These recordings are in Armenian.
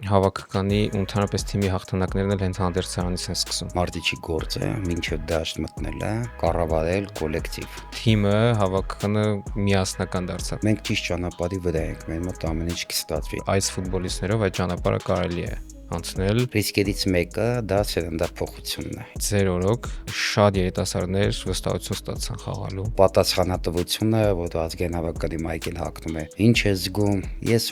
Հավաքականի ու ընդհանրապես թիմի հաղթանակներն էլ հենց հանդերձարանից են սկսում։ Մարտիչի գործը մինչև դաշտ մտնելը կառավարել կոլեկտիվ։ Թիմը հավաքականը միասնական դարձավ։ Մենք ճիշտ ճանապարհի վրա ենք, մեր մոտ ամեն ինչ կստացվի։ Այս ֆուտբոլիստներով այդ ճանապարհը կարելի է անցնել։ Ռիսկերից մեկը դա սերնդափոխությունն է։ Ձեր օրոք շատ երիտասարդներ վստահություն ստացան խաղալու։ Պատասխանատվությունը, որ ազգային հավաքականի մայքին հագնում է։ Ինչ է զգում, ես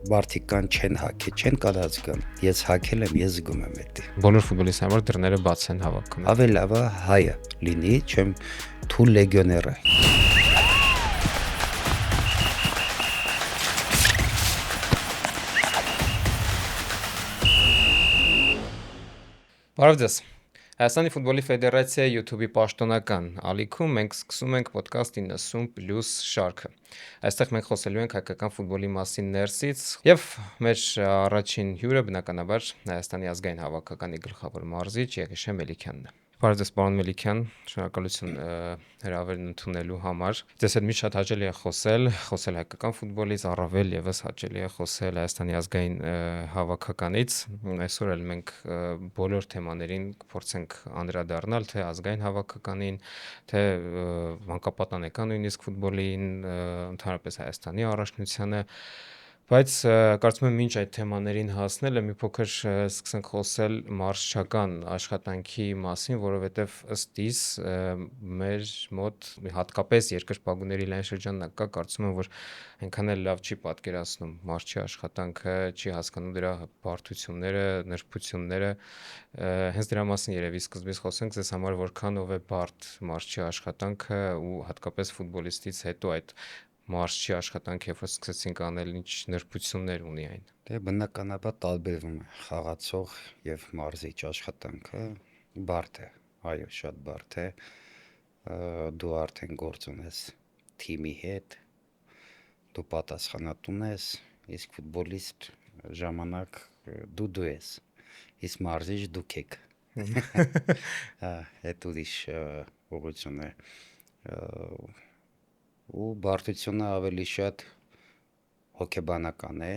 Բարտիկան չեն հագել, չեն կարա զգամ։ Ես հագել եմ, ես զգում եմ դա։ Բոլոր ֆուտբոլիստների համար դռները բաց են հավաքականում։ Ավելի լավը հայը լինի, չեմ թույլ լեգիոները։ Բարև ձեզ։ Հայաստանի ֆուտբոլի ֆեդերացիայի YouTube-ի պաշտոնական ալիքում մենք սկսում ենք podcast 90+ շարքը։ Այստեղ մենք խոսելու ենք հայկական ֆուտբոլի մասին ներսից եւ մեր առաջին հյուրը բնականաբար Հայաստանի ազգային հավաքականի գլխավոր մարզիչ Եղիշե Մելիքյանն է։ Բարև ձեզ, պարոն Մելիքյան, շնորհակալություն հրավերն ընդունելու համար։ Ձեզ հետ միշտ շատ հաճելի է խոսել հայկական ֆուտբոլից, առավել եւս հաճելի է խոսել Հայաստանի ազգային հավաքականից։ Այսօր էլ մենք բոլոր թեմաներին կփորձենք անդրադառնալ, թե ազգային հավաքականին, թե մանկապատանեկան նույնիսկ ֆուտբոլին, ընդհանրապես Հայաստանի առաջնությանը, բայց կարծում եմ մինչ այդ թեմաներին հասնելը մի փոքր սկսենք խոսել մարզչական աշխատանքի մասին, որովհետև ըստ իս մեր մոտ հատկապես երկրպագուների լայն շրջանակ կա, կարծում եմ, որ այնքան էլ լավ չի պատկերացնում մարզչի աշխատանքը, չի հասկանում դրա բարդությունները, նրբությունները։ Հենց դրա մասին երևի սկզբից խոսենք, ձեզ համար որքանով է բարդ մարզչի աշխատանքը ու հատկապես ֆուտբոլիստից հետո այդ մարզչի աշխատանքը, երբ որ սկսեցինք անել, ինչ նրբություններ ունի այն։ Դե բնականաբար տարբերվում է խաղացող եւ մարզիչ աշխատանքը, բարդ է, այո, շատ բարդ է։ Դու արդեն գործ ունես թիմի հետ, դու պատասխանատուն ես, իսկ ֆուտբոլիստ ժամանակ դու ես, իսկ մարզիչ դուք եք։ Այդ ուրիշ ուղղություն է։ Ու բարդությունը ավելի շատ հոգեբանական է,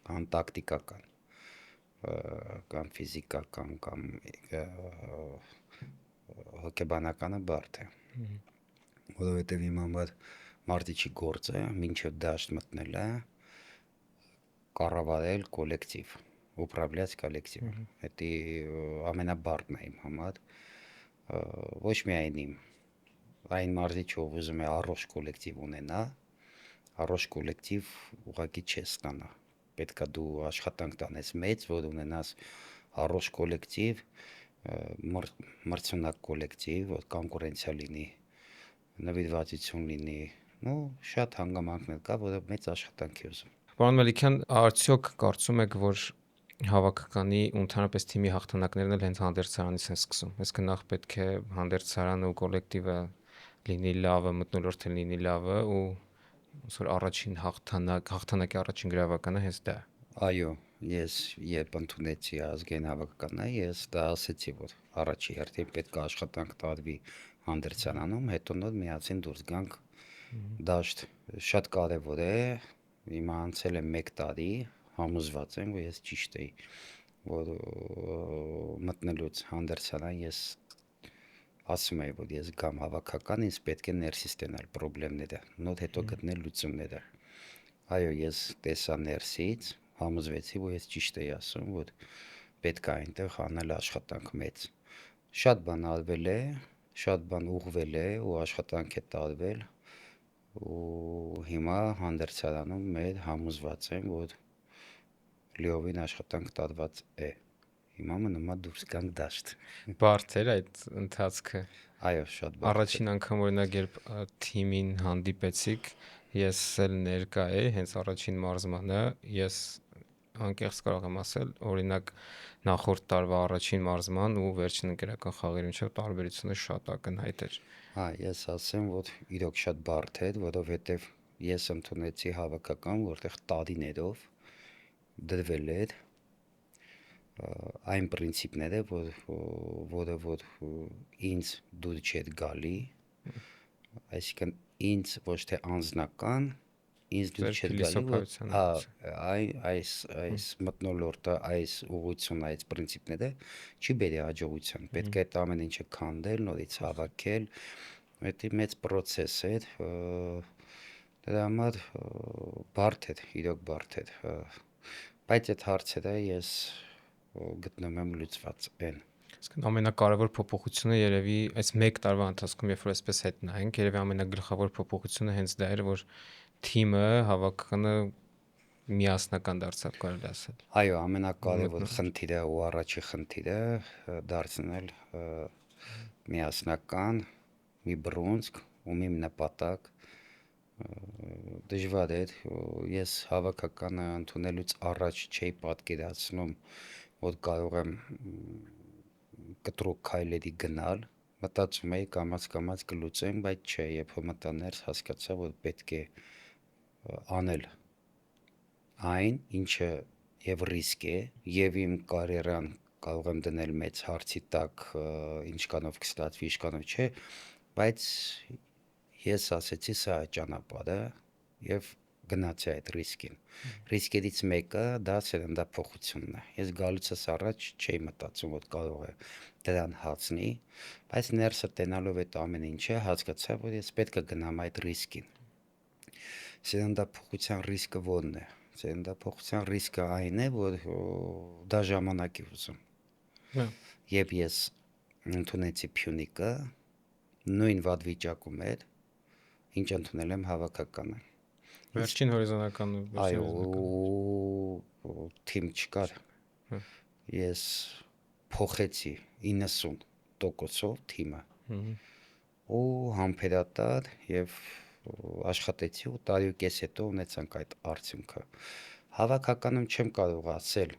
կամ տակտիկական, կամ ֆիզիկական, կամ հոգեբանականը բարդ է, որովհետև իմ համար մարտիչի գործը մինչև դաշտ մտնելը կառավարել կոլեկտիվ, ուպրավլյաց կոլեկտիվ, դա ամենաբարդն է իմ համար, ոչ միայն իմ, այն մարզիչը ով ուզում է առողջ կոլեկտիվ ունենա, առողջ կոլեկտիվ ուղղակի չես ստանա, պետք է դու աշխատանք տանես մեծ, որ ունենաս առողջ կոլեկտիվ, մրցունակ կոլեկտիվ, որ կոնկուրենցիա լինի, նվիրվածություն լինի, շատ հանգամանքներ կա, որը մեծ աշխատանք է ուզում։ Պարոն Մելիքյան, արդյոք կարծում եք, որ հավաքականի ու ընդհանրապես թիմի հաղթանակներն էլ հենց հանդերձարանից են սկսում։ Այսինքն նախ պետք է հանդերձարանը ու կոլեկտիվը լինի լավը, մթնոլորտը լինի լավը ու ոնց որ առաջին հաղթանակի առաջին գրավականը հենց դա է։ Այո, ես երբ ընդունեցի ազգային հավաքականը, ես դա ասեցի, որ առաջի հերթին պետք է աշխատանք տարվի հանդերձարանում, հետո նոր միասին դուրս գանք դաշտ։ Շատ կարևոր է, հիմա անցել է 1 տարի, համոզված եմ, որ ես ճիշտ էի, որ մտնելուց հանդերձարան ես ասում եմ, որ ես գամ հավաքական, ինձ պետք է ներսից ստենալ պրոբլեմները, նոր հետո գտնել լուծումները։ Այո, ես տեսա ներսից, համոզվեցի, որ ես ճիշտ էի ասում, որ պետք է այնտեղ անել աշխատանք մեծ։ Շատ բան արվել է, շատ բան ուղղվել է ու աշխատանք է տարվել ու հիմա հանդերձարանում մեր համոզված եմ, որ լիովին աշխատանք տարված է։ Հիմա մնում է դուրս գանք դաշտ։ Բարդ էր այդ ընթացքը։ Այո, շատ բարդ է։ Առաջին անգամ օրինակ երբ թիմին հանդիպեցիք, ես էլ ներկա էի հենց առաջին մարզմանը, ես անկեղծ կարող եմ ասել, օրինակ նախորդ տարվա առաջին մարզման ու վերջին ընկերական խաղերի միջև տարբերությունը շատ ակնհայտ էր։ Ես ասեմ, որ իրոք շատ բարդ էր, որովհետև ես ընդունեցի հավաքական, որտեղ տարիներով դրվել էր այն պրինցիպները, որ ինձ դուր չէր գալի, այսինքն ինձ ոչ թե անձնական, ինձ դուր Ձեր չէր գալի, որ փիլիսոփայության հա գուցե։ այս մթնոլորտը, այս ուղղությունը, այս պրինցիպները չի բերի հաջողության։ Պետք է այդ ամեն ինչը քանդել, նորից հավաքել, դա մեծ process է, դրա համար բարդ է, իրոք բարդ է, բայց այդ հարցերը ես գտնում եմ լուծված են։ Իսկն ամենակարևոր փոփոխությունը երևի այս 1 տարվա ընթացքում, երբ որ այսպես հետ նայենք, երևի ամենագլխավոր փոփոխությունը հենց դա էր, որ թիմը հավաքականը միասնական դարձավ, կարելի ասել։ Այո, ամենակարևոր խնդիրը ու առաջի խնդիրը դարձնել միասնական մի բռունցք ու մի նպատակ դժվար էր, ես հավաքականը ընդունելուց առաջ չէի պատկերացնում, որ կարող եմ կտրուկ քայլերի գնալ, մտածում էի կամաց կլուծեմ, բայց չէ, երբ որ մտա ներս հասկացա, որ պետք է անել այն, ինչը եւ ռիսկ է, եւ իմ կարիերան կարող եմ դնել մեծ հարցի տակ, ինչքանով կստացվի, ինչքանով չէ, բայց ես ասեցի սա է ճանապարհը եւ գնացի այդ ռիսկին։ Ռիսկերից մեկը դա սերնդափոխությունն է։ Ես գալուցս առաջ չէի մտածում, որ կարող է դրան հասնի, բայց ներսը տենալով այդ ամեն ինչը հասկացա, որ ես պետք է գնամ այդ ռիսկին։ Սերնդափոխության ռիսկը ո՞րն է։ Սերնդափոխության ռիսկը այն է, որ դա ժամանակ է ուզում։ Երբ ես ընդունեցի Փյունիկը, նույն վատ վիճակում էր, ինչ ընդունել եմ հավաքականը։ Վերջին հորիզոնական Այո, թիմ չկար։ Ես փոխեցի 90%-ով թիմը ու համբերատար եւ աշխատեցի ու տարի ու կես հետո ունեցանք այդ արդյունքը։ Հավաքականում չեմ կարող ասել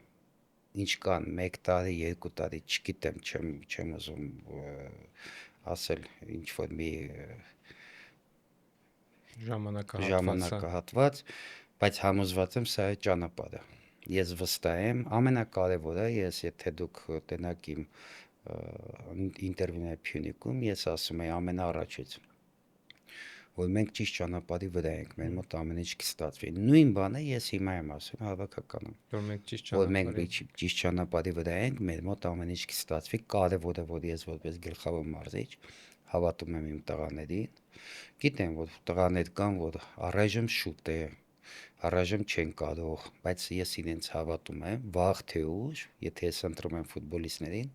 ինչ կան 1 տարի, 2 տարի, չգիտեմ, չեմ ուզում ասել ինչ որ մի ժամանակահատված, բայց համոզված եմ սա է ճանապարհը։ Ես վստահ եմ, ամենակարևորը, եթե դուք տենաք իմ ինտերվյուները Փյունիկում, ես ասում եմ ամենաառաջից, որ մենք ճիշտ ճանապարհի վրա ենք, մեր մոտ ամեն ինչ կստացվի։ Նույն բանը ես հիմա եմ ասում հավաքականում, որ մենք ճիշտ ճանապարհի վրա ենք, մեր մոտ ամեն ինչ կստացվի, կարևորը, որ ես որպես գլխավոր մարզիչ հավատում եմ իմ տղաներին, գիտեմ, որ տղաներ կան, որ առայժմ շուտ է, առայժմ չեն կարող, բայց ես իրենց հավատում եմ, վաղ թե ուշ, եթե ես ընտրում եմ ֆուտբոլիստներին,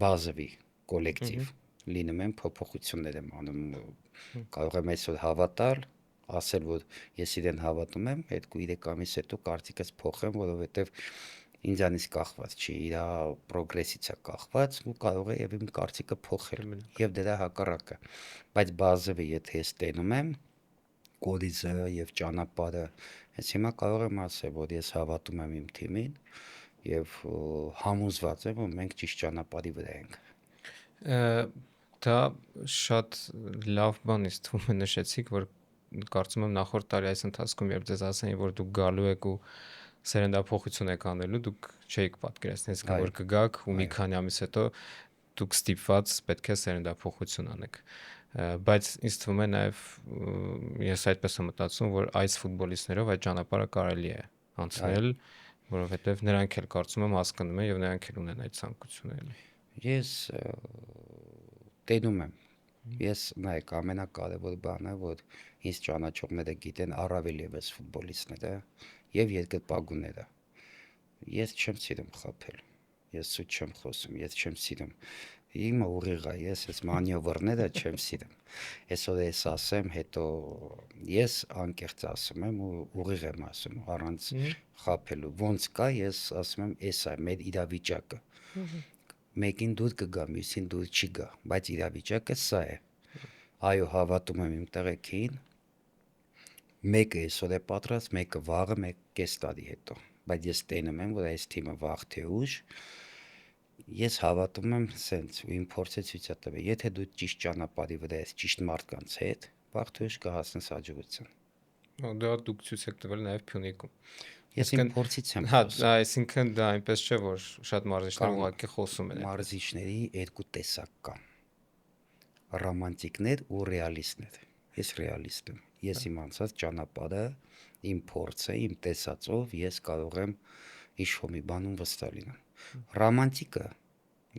բազովի կոլեկտիվ լինում եմ փոփոխություններ եմ անում, կարող եմ այսօր հավատալ, ասել, որ ես իրեն հավատում եմ, 2-3 ամիս հետո կարծիքս փոխեմ, որովհետև ինձանից կախված չի, իր պրոգրեսից է կախված ու կարող է եւ իմ կարծիքը փոխել եւ դրա հակառակը, բայց բազովը եթե ես տենում եմ կորիզը եւ ճանապարհը, հենց հիմա կարող եմ ասել, որ ես հավատում եմ իմ թիմին եւ համոզված եմ, որ մենք ճիշտ ճանապարհի վրա ենք։ Դա շատ լավ բան է, թվում է նշեցիք, որ կարծում եմ նախորդ տարի այս ընթացքում, երբ ձեզ ասեին, որ դուք գալու եք ու սերնդափոխություն եք անելու, դուք չէիք պատկերացնի, որ կգաք ու մի քանի ամիս հետո դուք ստիպված պետք է սերնդափոխություն անեք, բայց ինձ թվում է նաև ես այդպես եմ մտածում, որ այս ֆուտբոլիստներով այդ ճանապարհը կարելի է անցնել, որովհետև նրանք էլ կարծում եմ հասկանում են եւ նրանք էլ ունեն այդ ցանկությունները։ Ես տենում եմ։ Ես նայեք, ամենակարևոր բանը, որ ինձ ճանաչողները գիտեն, առավել եւս ֆուտբոլիստները եւ երկրպագուները։ Ես չեմ սիրում խաբել։ Ես սուտ չեմ խոսում, ես չեմ սիրում։ Իմը ուղիղ է, ես այս մանյովրները չեմ սիրում։ Այսօր ես ասեմ, հետո ես անկեղծ ասում եմ ու ուղիղ եմ ասում, առանց խաբելու։ Ոնց կա, ես ասում եմ, էս է մեր իրավիճակը։ Մեկին դուր կգա, մյուսին դուր չի գա, բայց իրավիճակը սա է։ Այո, հավատում եմ իմ տղեկին, մեկը այսօր է պատրաստ, մեկը վաղը, մեկը կես տարի հետո, բայց ես տենում եմ, որ այս թիմը վաղ թե ուշ ես հավատում եմ սենց ու իմ փորձը ցույց է տվել, եթե դու ճիշտ ճանապարհի վրա ես, ճիշտ մարդկանց հետ, վաղ թե ուշ կհասնես հաջողության։ Դա դուք ցույց եք տվել նաև Փյունիկում։ Ես իմ փորձից եմ խոսում։ Հա, այսինքն դա այնպես չէ, որ շատ մարզիչներ ուղղակի խոսում են։ Մարզիչների երկու տեսակ կա։ Ռոմանտիկներ ու ռեալիստներ։ Ես ռեալիստ եմ։ Ես իմ անցած ճանապարհը, իմ փորձը, իմ տեսածով ես կարող եմ ինչ-որ մի բանում վստահ լինել։ Ռոմանտիկը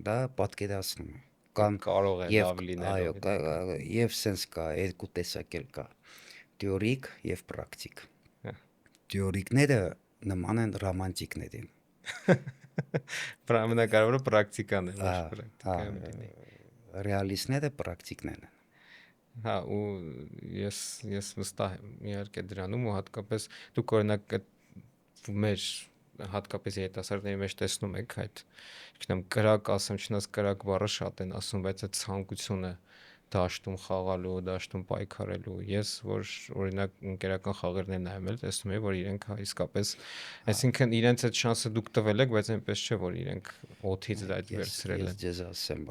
դա պատկերացնում է։ Կան Կարող է եւ լավ այո, լինելու։ եւ սենց կա, երկու տեսակ էլ կա։ Թեորիկ եւ պրակտիկ։ Թեորիկները նման են ռոմանտիկներին։ Ամենակարևորը պրակտիկան է, ոչ Հա, պրակտիկան լինի։ ռեալիստները պրակտիկներն են։ Հա, ու ես վստահ եմ իհարկե դրանում ու հատկապես դուք օրինակ այդ մեր հատկապես երիտասարդների մեջ տեսնում եք այդ չգիտեմ կրակ ասեմ, չնայած կրակ բառը շատ են ասում, բայց այդ ցանկությունը դաշտում խաղալու, դաշտում պայքարելու։ Ես որ օրինակ ընկերական խաղերն եմ նայում, տեսնում եմ, որ իրենք իսկապես, այսինքն իրենց այդ շանսը դուք տվել եք, բայց այնպես չէ, որ իրենք օթից այդ վերցրել Ես են։ ձեզ ասեմ,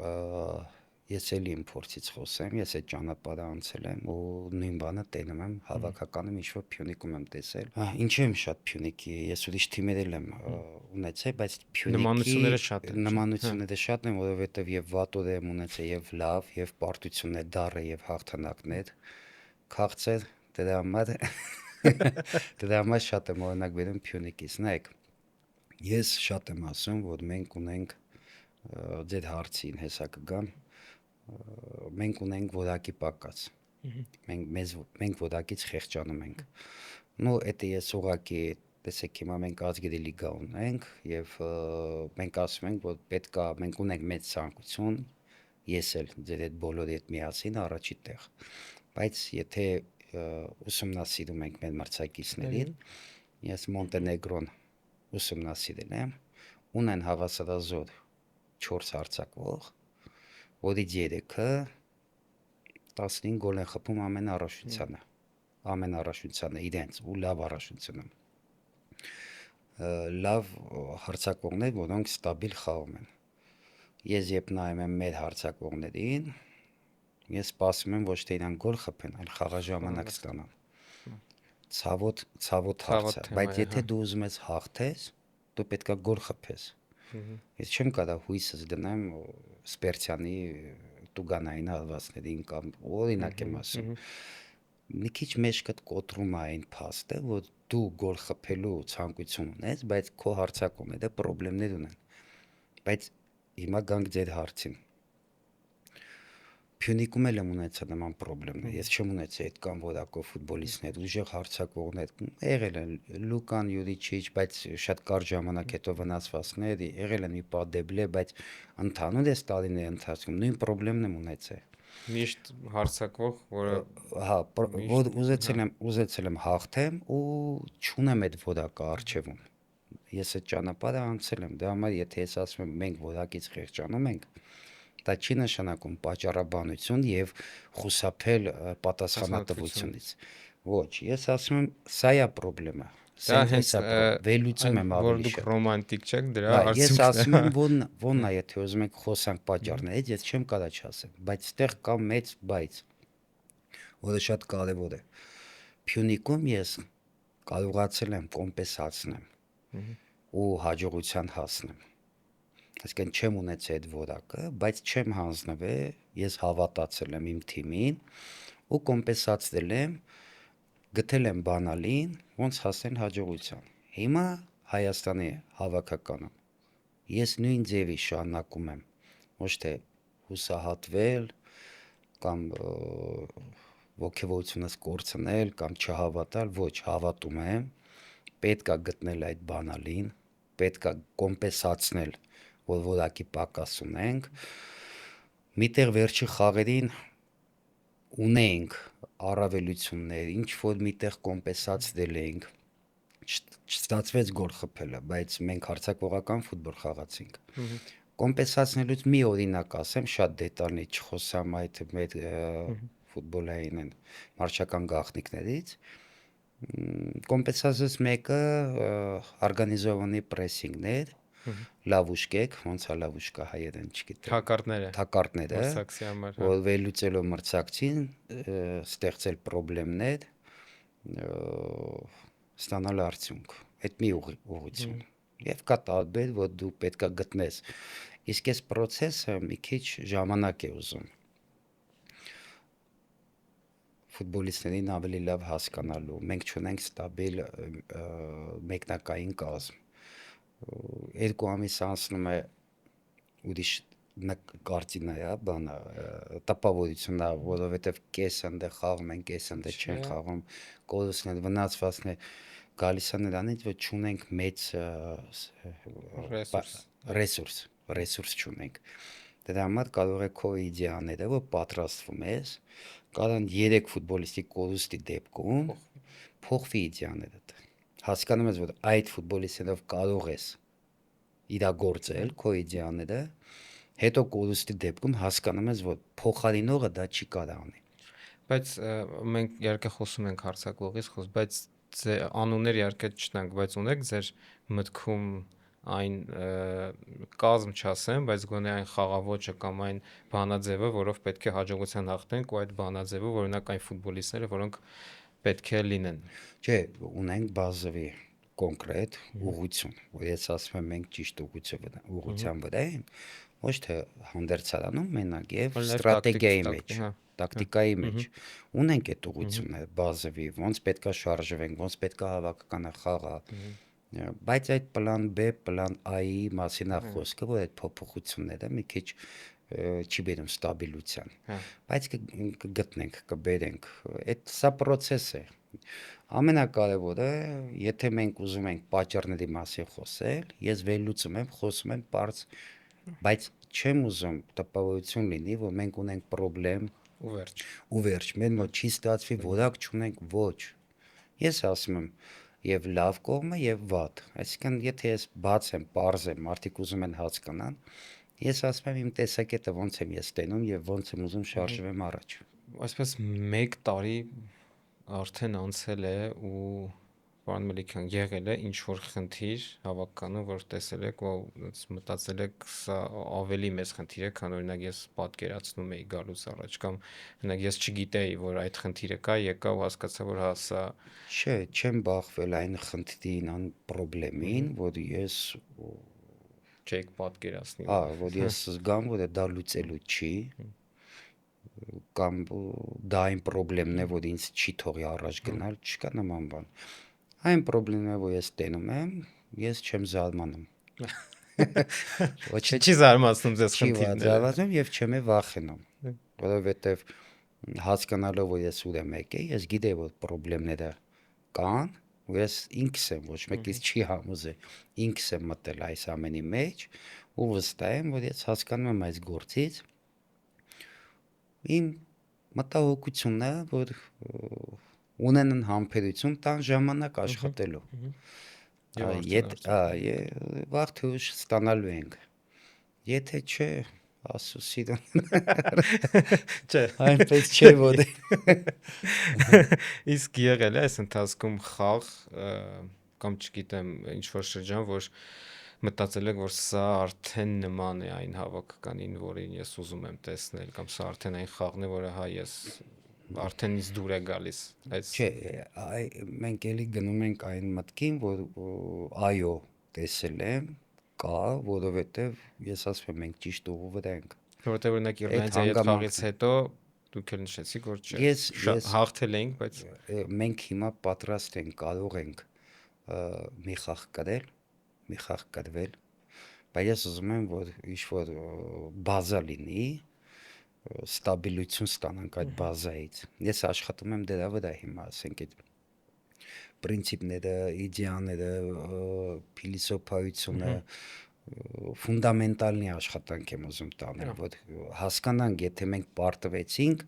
ես էլի իմ փորձից խոսեմ, ես այդ ճանապարհը անցել եմ ու նույն բանը տենում եմ, հավաքականում ինչ-որ Փյունիկում եմ տեսել։ Ինչու եմ շատ Փյունիկի, ես ուրիշ թիմերել եմ ունեցել, բայց Փյունիկի Նմանությունները շատ են, չէ՞։ նմանությունները շատ են, որովհետև եւ վատոր եմ ունեցել եւ լավ, եւ պարտություններ, դառը եւ հաղթանակներ, քաղցր, դրա համար դրա համար շատ եմ օրինակ վերում Փյունիկից։ Նայեք, ես շատ եմ ասում, որ մենք ունենք ձեր հարցին հեսա կգամ, մենք ունենք որակի պակաս։ Մենք որակից խեղճանում ենք։ Ну, это ես ուղակի, տեսեք հիմա մենք ազգերի լիգա ունենք եւ մենք ասում ենք, որ պետքա մենք ունենք մեծ ցանկություն, ես էլ ձեր այդ բոլորի հետ միասին առաջի տեղ։ Բայց եթե ուսումնասիրում ենք մեր մրցակիցներին, ես Մոնտենեգրոն ուսումնասիրել եմ, ունեն հավասարազոր 4 հարձակվող, որից 3-ը 15 գոլ են խփում ամեն առաջնությանը իրենց ու լավ առաջնությանը։ Լավ հարձակվողներ, որոնք ստաբիլ խաղում են։ Ես երբ նայում եմ մեր հարձակվողներին, ես սպասում եմ ոչ թե իրանք գոլ խփեն, այլ խաղաժամանակ ստանան։ Ցավոտ հարց է, բայց եթե դու ուզում ես հաղթես, դու պետքա գոլ խփես։ Ես չեմ կարող հույսս դնեմ Սպերցյանի տուգանային հարվածներին կամ օրինակ եմ ասում։ Մի քիչ մեջքդ կոտրում է այն փաստը, որ դու գոլ խփելու ցանկություն ունես, բայց քո հարձակողները խնդիրներ ունեն։ Բայց հիմա գանք ձեր հարցին։ Փյունիկում էլ եմ ունեցել նման խնդիրներ։ Ես չեմ ունեցել այդ կան որակով ֆուտբոլիստներ, ուժեղ հարձակողներ, եղել են Լուկան Յուրիչիչ, բայց շատ կարճ ժամանակ հետո վնասվածքներ, եղել են մի պա Դեբլե, բայց ընդհանուր այս տարիների ընթացքում նույն խնդիրն եմ ունեցել։ Միշտ հարձակվող, որը հա, որ ուզեցել եմ հաղթեմ ու չունեմ այդ որակը առջևում։ Ես այդ ճանապարհը անցել եմ, դրա համար եթե ես ասում եմ մենք որակից խեղճանում ենք, դա չի նշանակում պատճառաբանություն եւ խուսափել պատասխանատվությունից։ Ոչ, ես ասում եմ, սա է խնդրեմը։ դա հենց վերլուծում եմ որ ավելի դուք շատ։ ռոմանտիկ չեք, դրա Ես ասում եմ, արդյունքն ո՞նն է, եթե ուզում եք խոսանք պատճառներից, ես չեմ կարա չասեմ, բայց այդտեղ կա մեծ բայց, որը շատ կարևոր է։ Փյունիկում ես կարողացել եմ կոմպենսացնեմ ու հաջողության հասնեմ։ Այսինքն չեմ ունեցել այդ որակը, բայց չեմ հանձնվել, ես հավատացել եմ իմ թիմին ու կոմպենսացրել եմ, գտել եմ բանալին, ոնց հասնել հաջողության։ Հիմա Հայաստանի հավաքականում ես նույն ձևի շարունակում եմ, ոչ թե հուսահատվել կամ ոգևորությունս կորցնել կամ չհավատալ, ոչ, հավատում եմ, պետք է գտնել այդ բանալին, պետք է կոմպենսացնել, որ որակի պակաս ունենք։ Միտեղ վերջի խաղերին ունենք առավելություններ, ինչ որ միտեղ կոմպենսացրել ենք, չստացվեց գոլ խփելը, բայց մենք հարձակողական ֆուտբոլ խաղացինք։ Կոմպենսացնելուց մի օրինակ ասեմ, շատ դետալներ չխոսամ այդ մեր ֆուտբոլային են մարշական գաղտնիքներից։ Կոմպենսացած մեկը օրգանիզովանի պրեսինգներ, լավուշկեք, ոնց է լավուշկա հայերեն չգիտեմ։ Թակարդները, որ վերլուծելով մրցակցին ստեղծել խնդիրներ, ստանալ արդյունք։ Այդ մի ուղղություն։ Եվ կա տարբեր, որ դու պետքա գտնես։ Իսկ այս process-ը մի քիչ ժամանակ է ուզում։ ֆուտբոլիստներին ավելի լավ հասկանալու։ Մենք չունենք ստաբիլ մեկնակային կազմ։ 2 ամիս անցնում է ուրիշ կարծինա է, բանը տպավորությունն է, որովհետև կես ընդ խաղում են, կես ընդ չեն խաղում, կորուստներ, վնասվածքներ գալիս է նրանից, որ չունենք մեծ ռեսուրս չունենք։ Դրա համար կարող է քո իդեաները, որ պատրաստվում ես, կարան 3 ֆուտբոլիստի կորուստի դեպքում փոխվի իդեաներդ։ Հասկանում ես, որ այդ ֆուտբոլիստներով կարող ես իրագործել քո իդեաները, հետո կորուստի դեպքում հասկանում ես, որ փոխարինողը դա չի կարող անի։ Բայց մենք իհարկե խոսում ենք հարցակողից, բայց անուններ իհարկե չտանք, բայց ունեք ձեր մտքում այն կազմ չասեմ, բայց գոնե այն խաղաոճը կամ այն բանաձևը, որով պետք է հաջողության հաղթենք, ու այդ բանաձևը օրինակ այն ֆուտբոլիստները, որոնք պետք է լինեն։ Չէ, ունենք բազովի կոնկրետ ուղղություն, որ ես ասում եմ մենք ճիշտ ուղղության վրա ենք, ոչ թե հանդերձարանում մենակ եւ ստրատեգիայի մեջ, տակտիկայի մեջ ունենք այդ ուղղությունները բազովի, ոնց պետքա շարժվենք, ոնց պետքա հավաքականը խաղա, բայց այդ պլան B, պլան A-ի մասին է խոսքը, որ այդ փոփոխությունները մի քիչ չի բերում ստաբիլության, բայց կգտնենք, կբերենք, այդ սա process է։ Ամենակարևորը, եթե մենք ուզում ենք պատճառների մասին խոսել, ես վերլուծում եմ, խոսում եմ պարզ, բայց չեմ ուզում տպավորություն լինի, որ մենք ունենք պրոբլեմ ու վերջ, մեր մոտ չի ստացվի, որակ չունենք, ոչ։ Ես ասում եմ եւ լավ կողմը եւ վատ, այսինքն եթե ես բաց եմ, պարզ եմ, մարդիկ ուզում են հասկանան, ես ասում եմ իմ տեսակետը ոնց եմ ես տենում եւ ոնց եմ ուզում շարժվեմ առաջ։ Այսպես 1 տարի արդեն անցել է ու պարոն Մելիքյան եղել է ինչ որ խնդիր հավաքականում, որ տեսել եք, ոնց մտածել եք, սա ավելի մեծ խնդիր է, քան օրինակ ես պատկերացնում էի գալուց առաջ, կամ օրինակ ես չգիտեի, որ այդ խնդիրը կա, եկա ու հասկացա, որ հա սա Չէ, չեմ բախվել այն խնդրին, այն խնդրին, որ ես չեք պատկերացնի։ Որ ես զգամ, որ դա լուծելու չի, կամ դա այն խնդիրն է, որ ինձ չի թողի առաջ գնալ, չկա նման բան։ Այն խնդիրն է, որ ես տենում եմ, ես չեմ զարմանում։ Չի զարմացնում ձեզ խնդիրները։ Չի զարմացնում եւ չեմ վախենում, որովհետեւ հասկանալով, որ ես ուր եմ եկել, ես գիտեի, որ խնդիրները կան, ու ես ինքս եմ, ոչ մեկից չի համոզել, ինքս եմ մտել այս ամենի մեջ ու վստահ եմ, որ ես հասկանում եմ այս գործից իմ մտահոգությունն է, որ ունենան համբերություն տան ժամանակ աշխատելու։ Վաղ թե ուշ ստանալու ենք։ Եթե չէ, Աստծո սիրուն։ Չէ, այնպես չէ որ։ Իսկ եղել է այս ընթացքում խաղ կամ չգիտեմ, ինչ որ շրջան, որ մտածել եք, որ սա արդեն նման է այն հավաքականին, որին ես ուզում եմ տեսնել, կամ սա արդեն այն խաղն է, որը հա ես արդեն ինձ դուր է գալիս։ Չէ, մենք էլի գնում ենք այն մտքին, որ այո, տեսել եմ, կա, որովհետև ես ասում եմ, մենք ճիշտ ուղու վրա ենք։ Որովհետև օրինակ Իռլանդիայի հետ խաղից հետո դուք էլ նշեցիք, որ չէ, հաղթել էինք, բայց մենք հիմա պատրաստ ենք, կարող ենք մի խաղ կրել, մի խաղ կրվել, բայց ես ուզում եմ, որ ինչ-որ բազա լինի, ստաբիլություն ստանանք այդ բազայից։ Ես աշխատում եմ դրա վրա հիմա, ասենք այդ պրինցիպները, իդեաները, փիլիսոփայությունը, ֆունդամենտալնի աշխատանք եմ ուզում տանել, որ հասկանանք, եթե մենք պարտվեցինք,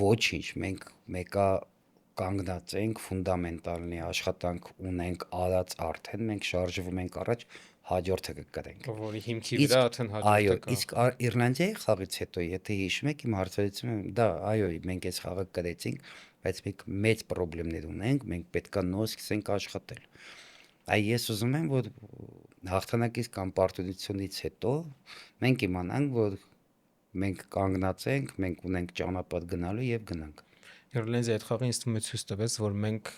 ոչինչ, մենք մեկա կանգնած ենք, ֆունդամենտալնի աշխատանք ունենք արած արդեն, մենք շարժվում ենք առաջ, հաջորդը կկրենք։ Որի հիմքի վրա արդեն հաջորդը կա։ Այո, իսկ Իռլանդիայի խաղից հետո, եթե հիշում եք, իմ հարցերից դա, այո, մենք այս խաղը կրեցինք, բայց մենք մեծ խնդիրներ ունենք, մենք պետքա նոր սկսենք աշխատել։ Ես ուզում եմ, որ հաղթանակից կամ պարտությունից հետո մենք իմանանք, որ մենք կանգնած ենք, մենք ունենք ճանապարհ գնալու եւ գնանք։ Իռլանդիայի հետ խաղը ինձ թվում է ցույց տվեց, որ մենք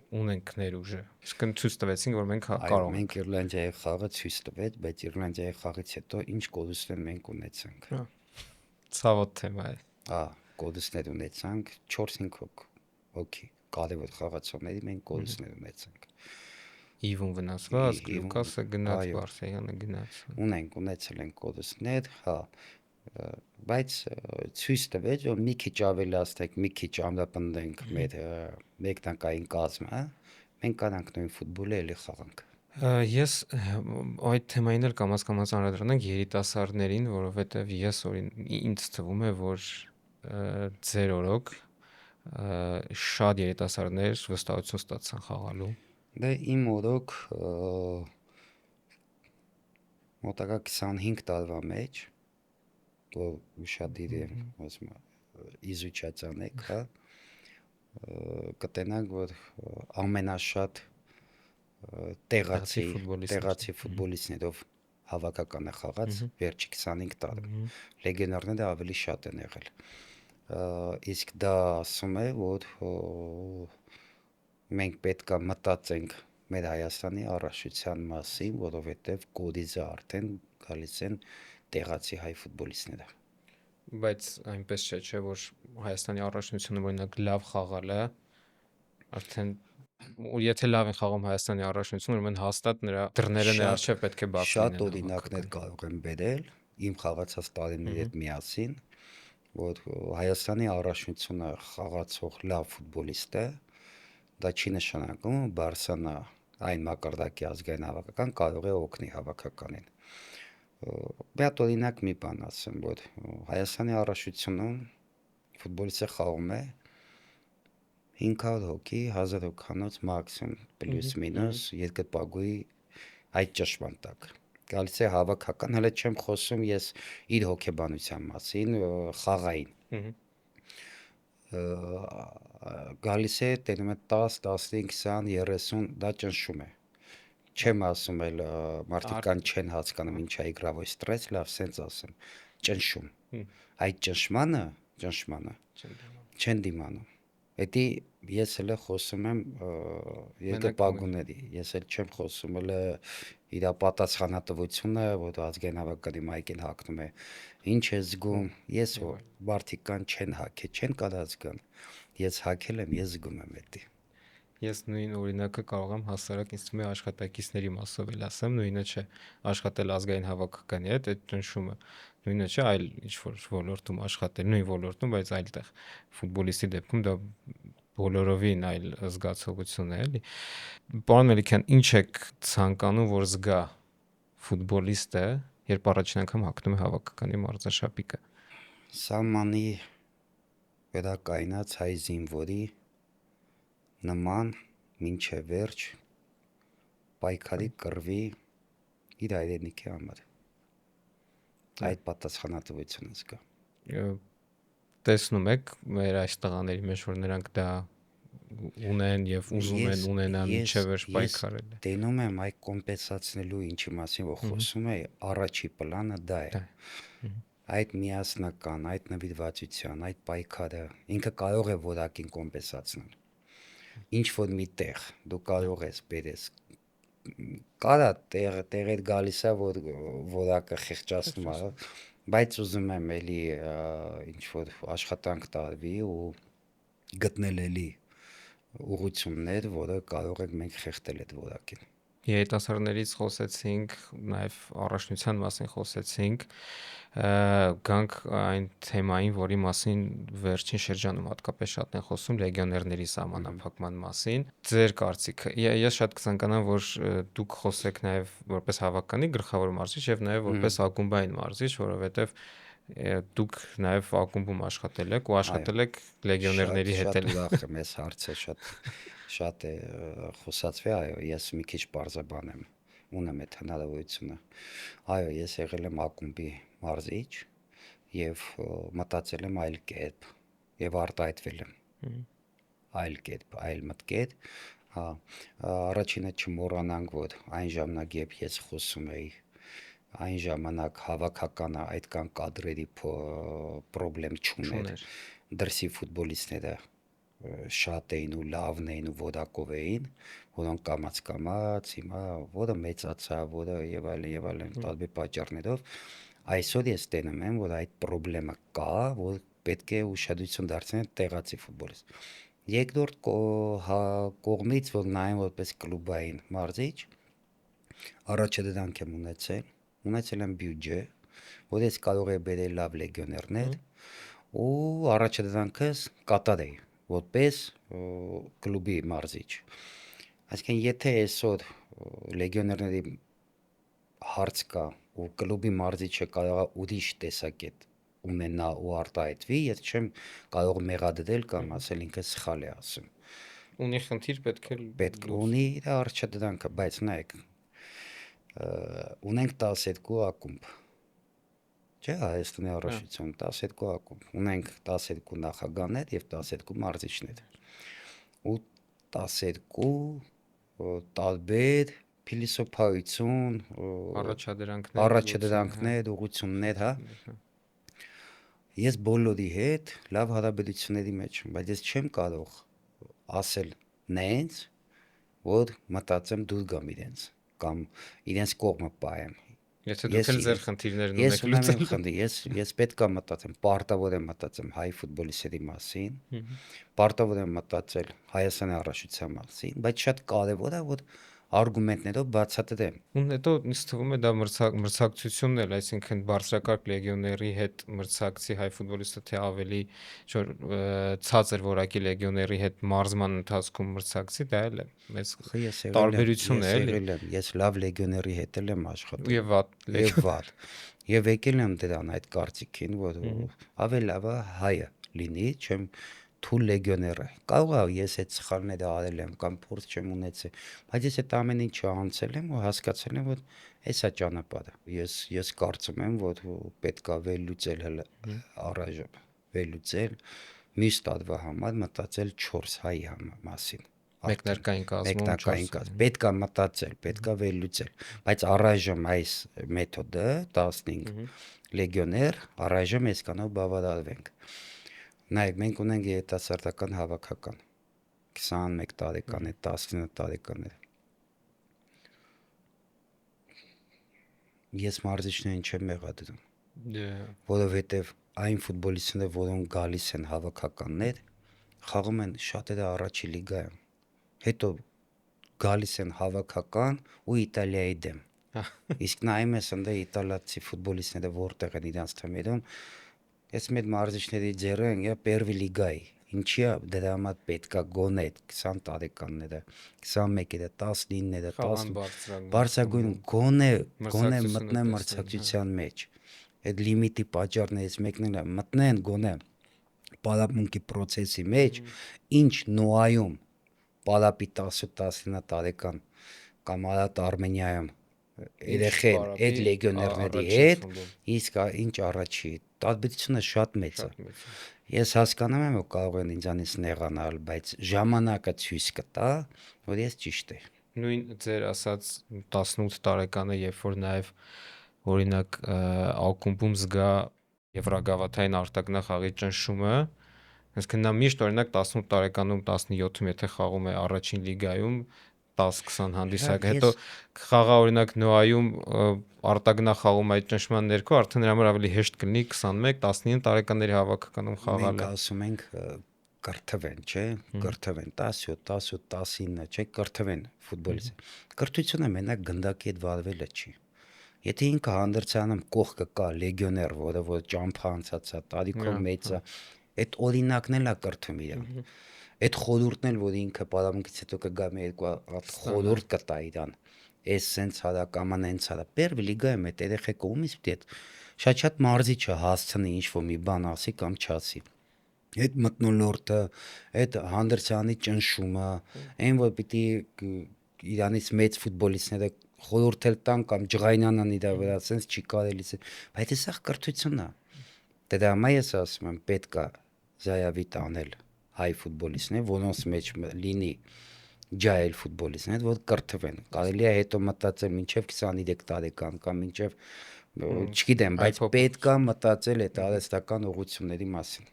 ունենք ներուժը։ Իսկ ցույց տվեցինք, որ մենք կարող ենք։ Մենք Իռլանդիայի խաղը ցույց տվեց, բայց Իռլանդիայի խաղից հետո ինչ կորուստներ մենք ունեցանք։ Ցավոտ թեմա է։ կոդսներ ունեցանք 4-5 հոգի կարևոր խաղացողների մենք կոդսներ ունեցանք Իվուն վնասված, Իվուն, Լուկասը գնաց, այո։ Բարսեղյանը գնաց։ ունեցել ենք կոդսներ, հա, բայց ցույց տվեց, որ մի քիչ ավելացնենք, մի քիչ ամրապնդենք մեր մեկնակային կազմը, մենք կարանք նույն ֆուտբոլը էլի խաղանք։ Ես այդ թեմային էլ կամաց անդրադառնանք երիտասարդներին, որովհետև ինձ թվում է, որ ձեր օրոք շատ երիտասարդներ վստահություն ստացան խաղալու։ Դե իմ օրոք մոտակա 25 տարվա մեջ, որ ուշադիր եմ, ասում իզուչացանեք, հա, կտենանք, որ ամենաշատ տեղացի ֆուտբոլիստներով հավաքական է խաղաց վերջի 25 տարում։ Լեգենդարները ավելի շատ են եղել։ Իսկ դա ասում է, որ մենք պետք է մտածենք մեր Հայաստանի առողջության մասին, որովհետև կոդիզը արդեն գալիս են տեղացի հայ ֆուտբոլիստները։ Բայց այնպես չէ, որ Հայաստանի առաջնությունը օրինակ լավ խաղալ է, արդեն եթե լավ են խաղում Հայաստանի առաջնությունը, ուրեմն հաստատ նրա դռները նրա առջև պետք է բաց լինեն։ Շատ օրինակներ կարող եմ բերել իմ խաղացած տարիների հետ միասին, որ Հայաստանի առաջնությունը խաղացող լավ ֆուտբոլիստ է, դա չի նշանակում Բարսելոնա այն մակարդակի ազգային հավաքական կարող է օգնի հավաքականին։ Մի հատ օրինակ մի բան ասեմ, որ Հայաստանի առաջնությունում ֆուտբոլիստը խաղում է 500 հոգի, 1000 հոգանոց մաքսիմում, պլյուս մինուս երկրպագուի այդ ճշմարտ տակ։ Գալիս է հավաքական, հələ չեմ խոսում ես իր հոգեբանության մասին, խաղային։ Գալիս է տենում է 10, 15, 20, 30, դա ճնշում է։ Չեմ ասում էլ մարդիկ կան չեն հասկանում ինչա իգրավոյ ստրես, լավ սենց ասեմ, ճնշում։ Այդ ճնշմանը չեն դիմանում։ Էդի ես էլ խոսում եմ երկրպագուների, ես էլ չեմ խոսում էլ իր պատասխանատվությունը, որ ազգային հավաքականի մայքին հագնում է, ինչ է զգում, ես մարդիկ կան չեն հագել, չեն կարած գան, ես հագել եմ, ես զգում եմ էդի։ Ես նույն օրինակը կարող եմ հասարակ ինձ թվում է աշխատակիցների մասով էլ ասեմ, նույնը չէ, աշխատել ազգային հավաքականի հետ, այդ ճնշումը նույնը չէ, այլ ինչ որ ոլորտում աշխատել, նույն ոլորտում, բայց այլտեղ ֆուտբոլիստի դեպքում դա բոլորովին այլ զգացողություն է, էլի։ Պարոն Մելիքյան, ինչ եք ցանկանում, որ զգա ֆուտբոլիստը, երբ առաջին անգամ հագնում է հավաքականի մարզաշապիկը։ Սալմանի վերակայնած հայ զինվորի նման մինչև վերջ պայքարի կռվի իր հայրենիքի համար։ Այդ պատասխանատվությունը զգա։ Տեսնում եք մեր այս տղաների մեջ, որ նրանք դա ունեն եւ ուզում են ունենան ինչեւ որ պայքարել է։ Տենում եմ այդ կոմպենսացնելու ինչի մասին որ խոսում է, առաջի պլանը դա է։ Այդ միասնական, այդ նվիրվածության, այդ պայքարը ինքը կարող է որակին կոմպենսացնել։ Ինչ որ մի տեղ դու կարող ես բերես կարա տեղեր գալիս է որ որակը խեղճացնում է, բայց ուզում եմ էլի ինչ որ աշխատանք տարվի ու գտնել էլի ուղղություններ, որը կարող ենք մենք խեղդել այդ որակին։ Երիտասարդներից խոսեցինք, նաև առաջնության մասին խոսեցինք, գանք այն թեմային, որի մասին վերջին շրջանում հատկապես շատ են խոսում լեգիոներների սահմանափակման մասին։ Ձեր կարծիքը։ Ես շատ կցանկանամ, որ դուք խոսեք նաև որպես հավաքականի գլխավոր մարզիչ եւ նաև որպես ակումբային մարզիչ, որովհետեւ դուք նաև ակումբում աշխատել եք ու աշխատել եք լեգիոներների հետ էլ։ Շատ ուրախ եմ ես հարցը շատ է խոսացվի, այո, ես մի քիչ բարձրաբանեմ, ունեմ այդ հնարավորությունը։ Այո, ես եղել եմ ակումբի մարզիչ եւ մտածել եմ այլ կերպ եւ արտահայտվել եմ այլ կերպ, այլ մտքեր։ Հա, առաջինը չմոռանանք, որ այն ժամանակ, երբ ես խոսում էի, այն ժամանակ հավաքականը այդքան կադրերի պրոբլեմ չուներ։ Դրսի ֆուտբոլիստները շատ էին ու լավն էին ու որակով էին, որոնք կամաց հիմա որը մեծացավ, որը եւ այլն տարբեր պատճառներով այսօր ես տենում եմ, որ այդ պրոբլեմը կա, որ պետք է ուշադրություն դարձնել տեղացի ֆուտբոլիստ։ Երկրորդ կողմից, որ նայեմ որպես կլուբային մարզիչ, առաջը դրանք եմ ունեցել եմ բյուջե, որ ես կարող եմ բերել լավ լեգիոներներ ու առաջը դրանքս կատարեի որպես կլուբի մարզիչ։ Այսինքն եթե այսօր լեգիոներների հարց կա ու կլուբի մարզիչը կարող է ուրիշ տեսակետ ունենա ու արտահայտվի, ես չեմ կարող մեղադրել կամ ասել ինքը սխալ է ասում։ Ունի խնդիր Պետք ունի իր առաջադրանքը, բայց նայեք, ունենք 12 ակումբ, չէ, Հայաստանի Հանրապետություն 12 ակումբ, ունենք 12 նախագահներ եւ 12 մարզիչներ ու 12 տարբեր փիլիսոփայություն, առաջադրանքներ, ուղղություններ, հա։ Ես բոլորի հետ լավ հարաբերությունների մեջ եմ, բայց ես չեմ կարող ասել նենց, որ մտածեմ դուր գամ իրենց կամ իրենց կողմը պահեմ։ Եթե դուք էլ ձեր խնդիրներն ունեք լուծել, ես պետք է մտածեմ, պարտավոր եմ մտածեմ հայ ֆուտբոլիստերի մասին, պարտավոր եմ մտածել Հայաստանի Հանրապետության մասին, բայց շատ կարևոր է, որ արգումենտներով բացատրեմ։ ու հետո ինձ թվում է դա մրցակցությունն էլ, այսինքն բարձրակարգ լեգիոների հետ մրցակցի հայ ֆուտբոլիստը թե ավելի ցածր որակի լեգիոների հետ մարզման ընթացքում մրցակցի, դա էլ է մեծ տարբերություն է, էլի։ Ես լավ լեգիոների հետ եմ աշխատում Եվ վատ եւ եկել եմ դրան այդ կարծիքին, որ ավելի լավ է հայը լինի, չեմ թույլ լեգիոները։ Կարող է ես այդ սխալները արել եմ կամ փորձ չեմ ունեցել, բայց ես այդ ամեն ինչը անցել եմ ու հասկացել եմ, որ էսա ճանապարհը։ Ես կարծում եմ, որ պետք է վերլուծել առայժմ, վերլուծել մյուս տարվա համար մտածել 4 հայի մասին։ Մեկնարկային կազմում պետք է մտածել, պետք է վերլուծել, բայց առայժմ այս մեթոդը 15 լեգիոներ առայժմ այսքանով բավարարվենք։ Նայեք, մենք ունենք երիտասարդական հավաքական 21 տարեկան է, 19 տարեկան է։ Ես մարզիչներին չեմ մեղադրում, որովհետև այն ֆուտբոլիստները, որոնք գալիս են հավաքականներ, խաղում են շատերը առաջի լիգայում, հետո գալիս են հավաքական ու Իտալիայի դեմ։ Իսկ նայում ես ընդ իտալացի ֆուտբոլիստները որտեղ են իրանց թիմերում, ես մեր մարզիչների ձեռը են Պերվի լիգայի, ինչի է դրա համար պետքա գոնե 20 տարեկանները, 21-երը, 19-երը, 10 բարձրագույն գոնե մտնեն մրցակցության մեջ։ Այդ լիմիտի պատճառներից մեկն է մտնեն գոնե պարապմունքի process-ի մեջ, ինչ Նոայում պարապի 10-19 տարեկան կամ Արատ Արմենիայում երեխեն այդ լեգիոներների հետ, իսկ ինչ առաջի տարբերությունը շատ մեծ է։ Ես հասկանում եմ, որ կարող են ինձանից նեղանալ, բայց ժամանակը ցույց կտա, որ ես ճիշտ եմ։ Նույն ձեր ասած 18 տարեկանը, երբ որ նաև օրինակ ակումբում զգա եվրագավաթային արտագնախաղի ճնշումը, այսինքն նա միշտ օրինակ 18 տարեկանում 17-ում եթե խաղում է առաջին լիգայում 10-20 հանդիսակ, հետո խաղա օրինակ Նոայում արտագնախաղում այդ ճնշման ներքո արդեն նրա համար ավելի հեշտ կլինի 21-19 տարեկանների հավաքականում խաղալը։ Մենք ասում ենք կրթվեն, չէ, կրթվեն 17, 18, 19, չէ, կրթվեն ֆուտբոլիստ։ Կրթությունը մենակ գնդակի հետ վարվելը չի։ Եթե ինքը հանդրձանում կողքը կա լեգիոներ, որը որ ճամփա անցած է, տարիքով մեծ է, այդ օրինակն էլ է կրթում իրան։ Այդ խորհուրդն էլ, որ ինքը պարապմունքից հետո կգա մի երկու հատ խորհուրդ կտա իրան։ Էս սենց արա կամ անենց արա։ Պերվի լիգայում այդ երեխեքը ումից պիտի այդ շատ մարզիչը հասցնի ինչ-որ մի բան ասի կամ չասի։ Այդ մտնոլորտը, այդ հանդրձյանի ճնշումը, այն որ պիտի իրանից մեծ ֆուտբոլիստները խորհուրդ տան կամ ջղայնանան իր վրա, սենց չի կարելի, բայց սա կրթությունն է։ Դրա համար ես ասում եմ, պետք է զայավիթ անել հայ ֆուտբոլիստներ, որոնց մեջ լինի ջահել ֆուտբոլիստներ, որ կրթվեն։ Կարելի է հետո մտածել մինչև 23 տարեկան կամ մինչև չգիտեմ, բայց պետք է մտածել այդ արհեստական ուղղությունների մասին։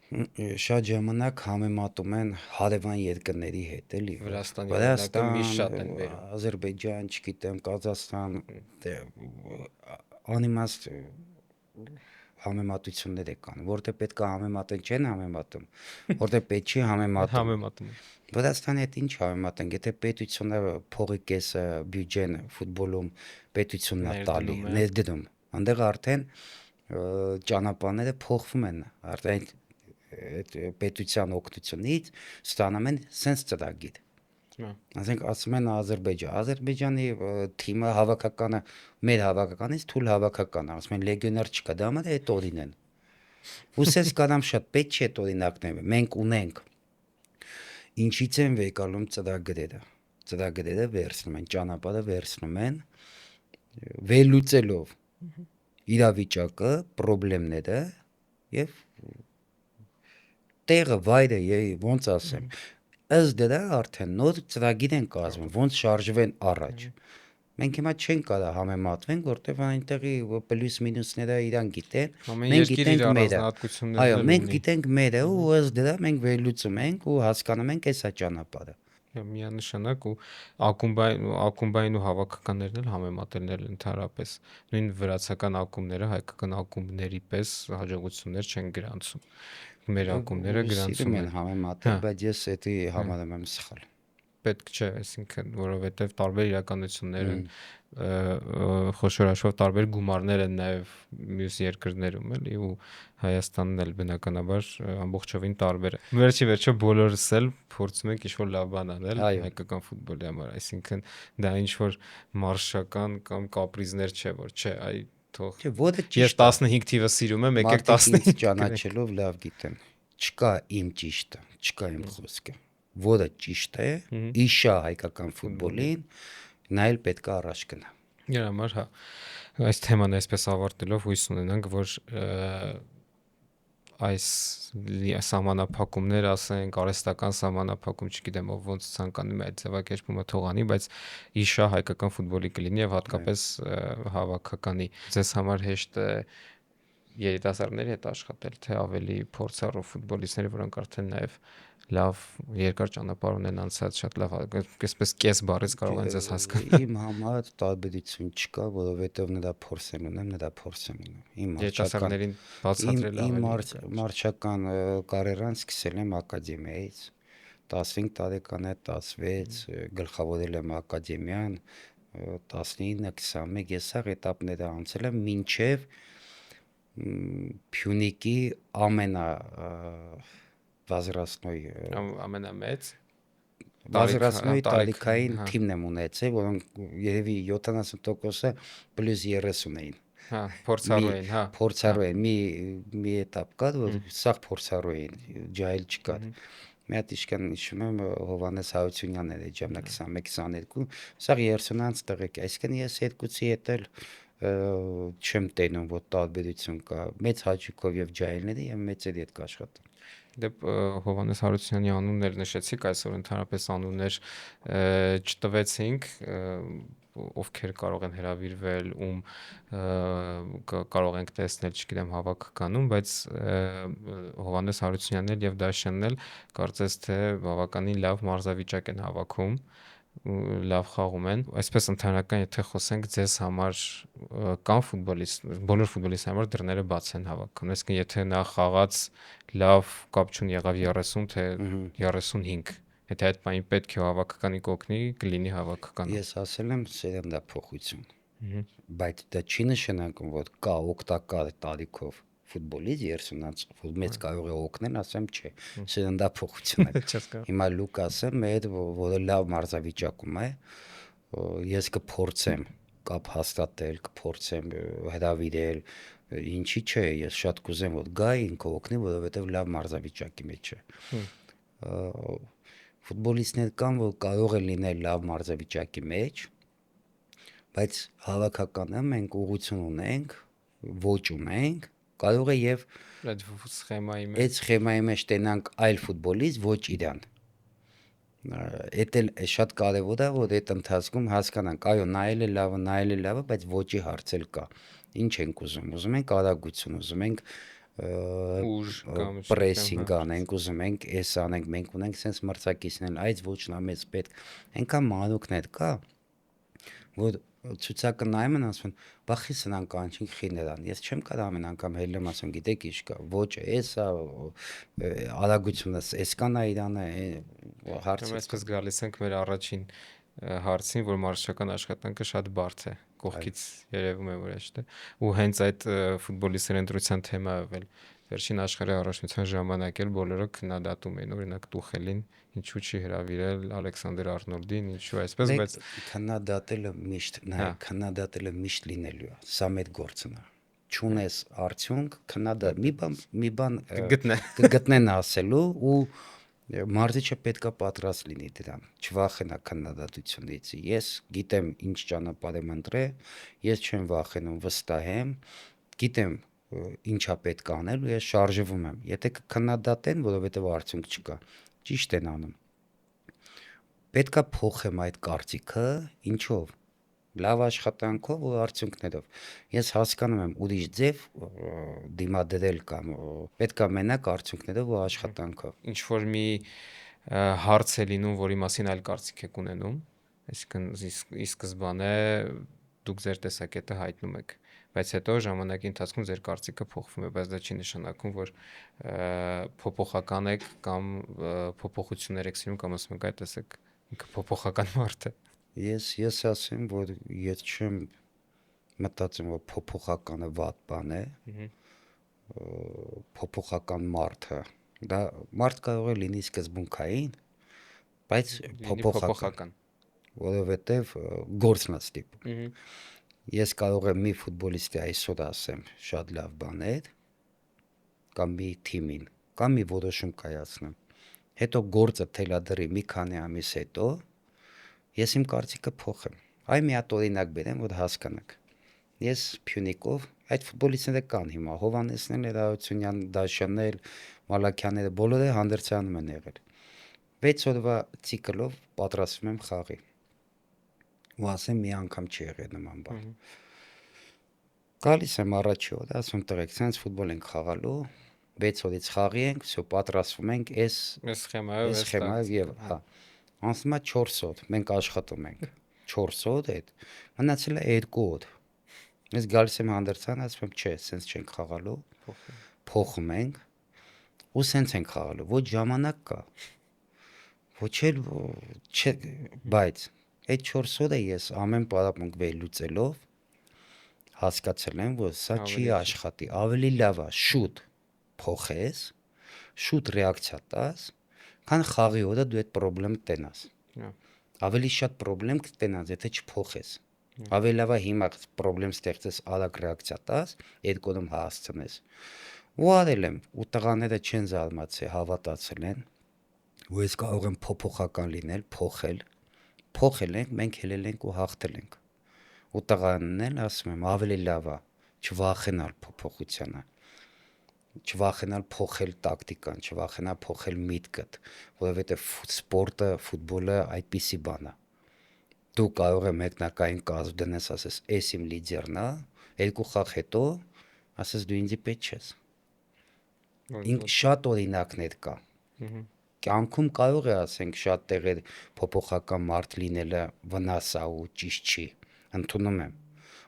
Շատ ժամանակ համեմատում են հարևան երկրների հետ, էլի։ Վրաստան միշտ շատ են վերում։ Ադրբեջան, չգիտեմ, Կազախստան, անիմաստ համեմատություններ կան, որտեղ պետք է համեմատեն, չեն համեմատում, որտեղ պետք չի համեմատում։ Համեմատում։ Վրաստանի հետ ինչ համեմատենք, եթե պետությունը փողի կեսը բյուջեն ֆուտբոլում պետությունն է տալի, ներդնում, այնտեղ արդեն ճանապարհները փոխվում են, արդեն այդ պետության օգնությունից ստանում են sense ծրագիր։ Ասենք ասում են Ադրբեջանի թիմը հավաքականը մեր հավաքականից թույլ հավաքական, ասում են լեգիոներ չկա, դա համար այդ օրին են։ Ուսես կանամ շատ պետք չէ այդ օրինակները, մենք ունենք։ Ինչից են վեկալում ծրագրերը վերցնում են, ճանապարհը վերցնում են, վերլուծելով իրավիճակը, խնդիրները եւ տեղը, վայրը, ոնց ասեմ, ըստ դրա արդեն նոր ծրագիր են կազմում, ոնց շարժվեն առաջ։ Մենք հիմա չենք կարող համեմատվենք, որտեղ այնտեղի պլյուս մինուսները իրան գիտեն, մենք գիտենք մերը։ Այո, մենք գիտենք մերը ու ըստ դրա մենք վերլուծում ենք ու հասկանում ենք էսա ճանապարհը։ Միանշանակ ու ակումբային ու հավաքականներն էլ համեմատելն ընդհանրապես նույն վրացական ակումբները հայկական ակումբների պես հաջողություններ չեն գրանցում։ Մեր ակումբները գրանցում են համեմատել, բայց ես դա համարում եմ սխալ։ Պետք չէ, այսինքն, որովհետև տարբեր իրականություններ են, խոշոր հաշվով տարբեր գումարներ են նաև մյուս երկրներում էլի ու Հայաստանն էլ բնականաբար ամբողջովին տարբեր է։ Վերջի վերջո բոլորս էլ փորձում ենք ինչ-որ լավ բան անել հայկական ֆուտբոլի համար, այսինքն դա ինչ-որ մարշական կամ կապրիզներ չէ, որ չէ, այ թող ես 15 թիվը սիրում եմ, եկեք 15 ճանաչելով լավ գիտեմ։ Չկա իմ ճիշտը, չկա իմ խոսքը։ Որը ճիշտ է, իշա հայկական ֆուտբոլին, նա էլ պետք է առաջ գնա։ Իրա համար, հա, այս թեման այսպես ավարտելով հույս ունենանք, որ այս սահմանափակումներ, ասենք, արհեստական սահմանափակում, չգիտեմ, ով ոնց ցանկանում է այդ ձևակերպումը թողանի, բայց իշա հայկական ֆուտբոլի կլինի եւ հատկապես հավաքականի։ Ձեզ համար հեշտ է երիտասարդների հետ աշխատել, թե ավելի փորձառու ֆուտբոլիստների, որոնք արդեն նաև լավ երկար ճանապարհ ունեն անցած, շատ լավ, այսպես կես բառից կարող են ձեզ հասկանալ։ Իմ համար տարբերություն չկա, որովհետև նրա փորձն ունեմ, նրա փորձն ունեմ։ Իմ երիտասարդներին բացատրել ավելի մարշական կարիերան սկսել եմ ակադեմիայից 15 տարեկան է, 16 գլխավորել եմ ակադեմիան, 19, 21 ես սա этаպները անցել եմ մինչև Փյունիկի ամենամեծ Վազրասնոյի տարիքային թիմն եմ ունեցել, որոնք երևի 70%-ը +30 էին։ Հա, փորձառու էին, հա։ Փորձառու էին, մի этап կար, որ սաղ փորձառու էին, ջահել չկար։ Մի հատ իշքան հիշում եմ Հովհաննես Հարությունյանն էր այդ ժամանակ 21-22, սաղ 30-անց տղեկ, այսինքն ես երկուսի հետ էլ չեմ տենում, որ տարբերություն կա մեծ հաճույքով եւ ջահելների եւ մեծերի հետ կաշխատեմ։ Դե Հովհաննես Հարությունյանի անունն էլ նշեցիք, այսօր ընդհանրապես անուններ չտվեցինք, ովքեր կարող են հրավիրվել, ում կարող ենք տեսնել, չգիտեմ, հավաքականում, բայց Հովհաննես Հարությունյանն էլ եւ Դաշյանն էլ կարծես թե բավականին լավ մարզավիճակ են հավաքում, լավ խաղում են, այսպես ընդհանրական եթե խոսենք ձեզ համար կան բոլոր ֆուտբոլիստների համար դռները բաց են հավաքում, այսինքն եթե նա խաղաց լավ կապ չունի եղավ 30 թե 35, եթե այդ բանի պետք է հավաքականի կօգնի, կլինի հավաքական։ Ես ասել եմ սերնդափոխություն, բայց դա չի նշանակում, որ կա օգտակար տարիքով ֆուտբոլից 30-ից որ մեծ կարող է օգնել, ասեմ չէ, սերնդափոխություն է։ Հիմա Լուկասը մեր, որը լավ մարզավիճակում է, ես կփորձեմ կապ հաստատել, կփորձեմ հրավիրել, ինչի՞ չէ, ես շատ կուզեմ որ գա ինքը օգնի, որովհետև լավ մարզավիճակի մեջ է։ Ֆուտբոլիստներ կան, որ կարող է լինել լավ մարզավիճակի մեջ, բայց հավաքականը մենք ուղղություն ունենք, ոչ ունենք, կարող է եւ այդ սխեմայի մեջ տենանք այլ ֆուտբոլիստ, ոչ իրան։ Էդ էլ շատ կարևոր է, որ այդ ընթացքում հասկանանք, այո, նայել է լավը, բայց ոչի հարց էլ կա։ Ինչ ենք ուզում ենք արագություն, ուզում ենք ուժ կամ պրեսինգ անենք, ուզում ենք էս անենք, մենք ունենք sense մրցակիցներ, այդ ոչ նա մեզ պետք։ Այնքան մանուկներ կա, որ ցուցակը նայում են ասում, բախի սնան կանչին խիներան։ Ես չեմ կարող ամեն անգամ հելեմ ասում, գիտեք ինչ կա, ոչ էսա արագությունը, էսկանա իրանը հարցը։ Մենք այսպես գալիս ենք մեր առաջին հարցին, որ մարզչական աշխատանքը շատ բարդ է։ Կողքից երևում է, որ է, չէ՞։ Ու հենց այդ ֆուտբոլի սերընտրության թեմայով էլ վերջին աշխարհի առաջնության ժամանակ էլ բոլորը քննադատում էին, օրինակ Տուխելին, ինչու չի հրավիրել Ալեքսանդր Արնոլդին, ինչու այսպես, բայց քննադատելը միշտ, նայ, քննադատելը միշտ լինելու է։ Սա մեր գործն է։ Չունես արդյունք, քննադատ մի բան կգտնեն ասելու ու մարզիչը պետքա պատրաստ լինի դրան, չվախենա քննադատությունից։ Ես գիտեմ ինչ ճանապարհ եմ ընտրել, ես չեմ վախենում, վստահ եմ, գիտեմ ինչա պետք է անել ու ես շարժվում եմ։ Եթե կքննադատեն, որովհետև արդյունք չկա, ճիշտ են անում։ Պետքա փոխեմ այդ կարծիքը, ինչով։ Լավ աշխատանքով ու արդյունքներով։ Ես հասկանում եմ ուրիշ ձև դիմադրել կամ պետքա մենակ արդյունքներով ու աշխատանքով։ Ինչ որ մի հարց է լինում, որի մասին այլ կարծիք եք ունենում, այսինքն ի սկզբանե դուք ձեր տեսակետը հայտնում եք, բայց հետո ժամանակի ընթացքում ձեր կարծիքը փոխվում է, բայց դա չի նշանակում, որ փոփոխական եք կամ փոփոխություններ եք սիրում կամ ասում եք, այ տեսեք, ինքը փոփոխական մարդ է։ Ես ասեմ, որ ես չեմ մտածում, որ փոփոխականը վատ բան է, փոփոխական մարդը, դա մարդ կարող է լինի սկզբունքային, բայց փոփոխական, որովհետև գործն է ստիպում։ Ես կարող եմ մի ֆուտբոլիստի այսօր ասեմ շատ լավ բան է, կամ մի թիմին, կամ մի որոշում կայացնեմ, հետո գործը թելադրի մի քանի ամիս հետո, ես իմ կարծիքը փոխեմ։ Այ մի հատ օրինակ բերեմ, որ հասկանաք։ Ես Փյունիկով այդ ֆուտբոլիստները կան հիմա, Հովհաննեսն, Ներայությունյան, Դաշյանն, Մալաքյանները բոլորը հանդերձանում են եղել։ 6 օրվա ցիկլով պատրաստվում եմ խաղի։ Ու ասեմ մի անգամ չի եղել նման բան։ Գալիս եմ առաջի օրը, ասում տղեկ, սենց ֆուտբոլ ենք խաղալու, 6 օրից խաղի ենք, всё պատրաստվում ենք, այս սխեմայով եւ հա։ Անցնում է 4 օր, մենք աշխատում ենք 4 օր այդ, մնացել է 2 օր։ Ես գալիս եմ հանդերձան, ասում եմ, չէ, սենց չենք խաղալու, փոխում ենք ու սենց ենք խաղալու, ոչ ժամանակ կա, ոչ էլ չէ, բայց այդ 4 օրը ես ամեն պարապմունք վերլուծելով հասկացել եմ, որ սա չի աշխատի, ավելի լավ է շուտ փոխես, շուտ ռեակցիա տաս, քան խաղի օրը դու այդ խնդրեմը տենաս։ Ավելի շատ խնդրեմ կտենաս, եթե չփոխես։ Ավելի լավ է հիմա խնդրեմ ստեղծես, արագ ռեակցիա տաս, երկու օրում հասցնես։ Ու արել եմ, ու տղաները չեն զարմացել, հավատացել են, ու ես կարող եմ փոփոխական լինել, փոխել ենք, մենք հելել ենք ու հաղթել ենք։ Ու տղաներն էլ ասում եմ, ավելի լավ է չվախենալ փոփոխությանը, չվախենալ փոխել տակտիկան, չվախենալ փոխել միտքդ, որովհետև սպորտը, ֆուտբոլը այդպիսի բան է։ Դու կարող ես մեկնակային կազմ դնես, ասես, էս իմ լիդերն է, երկու խաղ հետո ասես դու ինձի պետք չես։ Շատ օրինակներ կա։ Կյանքում կարող է ասենք շատ տեղեր փոփոխական մարդ լինելը վնաս է ու ճիշտ չի, ընդունում եմ,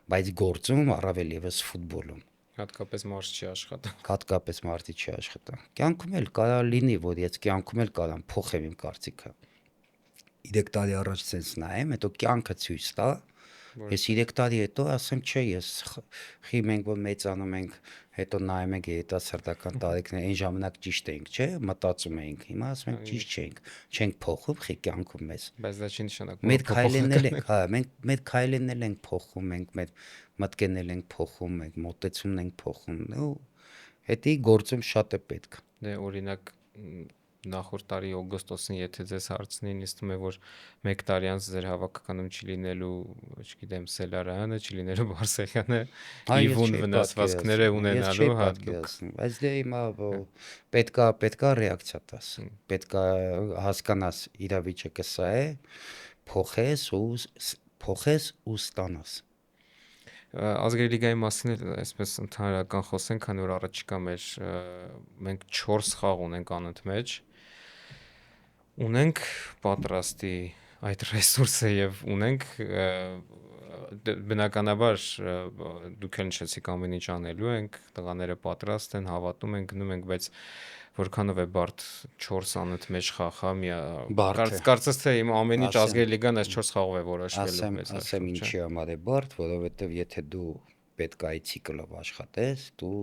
բայց գործում առավել եւս ֆուտբոլում հատկապես մարզչի աշխատանք։ Հատկապես մարզչի աշխատանք։ Կյանքում էլ կարող լինի, որ ես կյանքում էլ կարամ փոխեմ իմ կարծիքը։ 3 տարի առաջ sense նայեմ, հետո կյանքը ցույց տա, ես 3 տարի հետո ասեմ, չէ, ես մենք որ մեծանում ենք, հետո նայում ենք երիտասարդական տարիքները, այն ժամանակ ճիշտ էինք, չէ, մտածում էինք, հիմա ասում ենք ճիշտ չենք փոխում կյանքում մեզ։ Բայց դա չի նշանակում մեր քայլերն ենք, հա, մեր քայլերն ենք փոխում, մենք մեր մտքերն ենք փոխում, մենք մոտեցումն ենք փոխում, ու հետի գործում շատ է պետք։ Դե օրինակ նախորդ տարի օգոստոսին, եթե ձեզ հարցնեին, ինձ թվում է, որ 1 տարի անց ձեր հավաքականում չի լինելու, չգիտեմ, Սելարյանը, չի լինելու Բարսեղյանը, իվուն վնասվածքները ունենալու, հա, բայց դե հիմա պետքա ռեակցիա տաս, պետքա հասկանաս իրավիճակը սա է, փոխես ու ստանաս։ Ազգերի լիգայի մասին այսպես ընդհանրական խոսենք, քանի որ առաջիկա մենք 4 խաղ ունենք անընդմեջ, ունենք պատրաստի այդ ռեսուրսը եւ ունենք բնականաբար դուք էլ նշեցիք ամեն ինչ անելու ենք, տղաները պատրաստ են, հավատում են, գնում ենք, բայց որքանով է բարդ 4 անըտ մեջ խաղա մի Բարդ է։ կարծես թե իմ ամեն ինչ Ասեմ, ազգերի լիգան այս 4 խաղով է որոշվելու ասեմ, մեծ ասեմ հաշվով, չէ։ ինչի համար է բարդ, որովհետև եթե դու պետք է ցիկլով աշխատես, դու